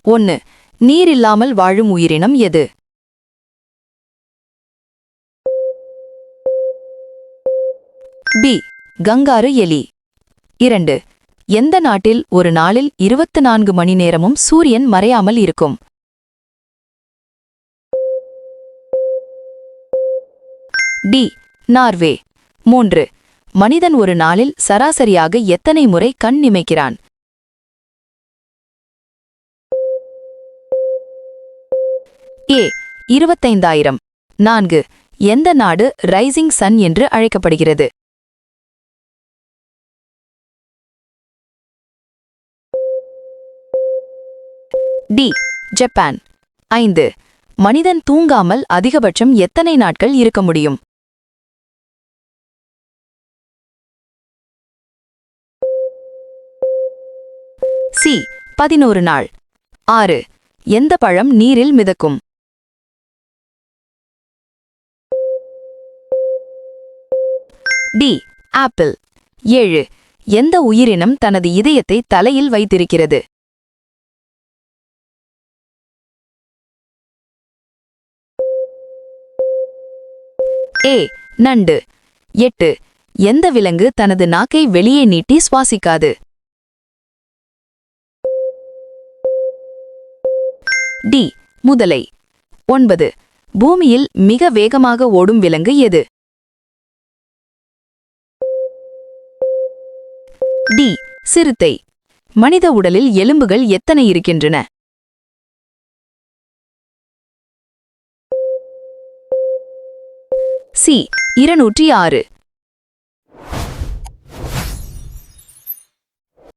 1. நீர் இல்லாமல் வாழும் உயிரினம் எது? பி. கங்காரு எலி. 2. எந்த நாட்டில் ஒரு நாளில் 24 மணி நேரமும் சூரியன் மறையாமல் இருக்கும்? டி. நார்வே. 3. மனிதன் ஒரு நாளில் சராசரியாக எத்தனை முறை கண் இமைக்கிறான்? ஏ. 25,000. 4. எந்த நாடு ரைசிங் சன் என்று அழைக்கப்படுகிறது? டி. ஜப்பான். 5. மனிதன் தூங்காமல் அதிகபட்சம் எத்தனை நாட்கள் இருக்க முடியும்? சி. 11 நாள். 6. எந்த பழம் நீரில் மிதக்கும்? டி. ஆப்பிள். 7. எந்த உயிரினம் தனது இதயத்தை தலையில் வைத்திருக்கிறது? ஏ. நண்டு. 8. எந்த விலங்கு தனது நாக்கை வெளியே நீட்டி சுவாசிக்காது? டி. முதலை. 9. பூமியில் மிக வேகமாக ஓடும் விலங்கு எது? டி. சிறுத்தை. மனித உடலில் எலும்புகள் எத்தனை இருக்கின்றன? சி. 206.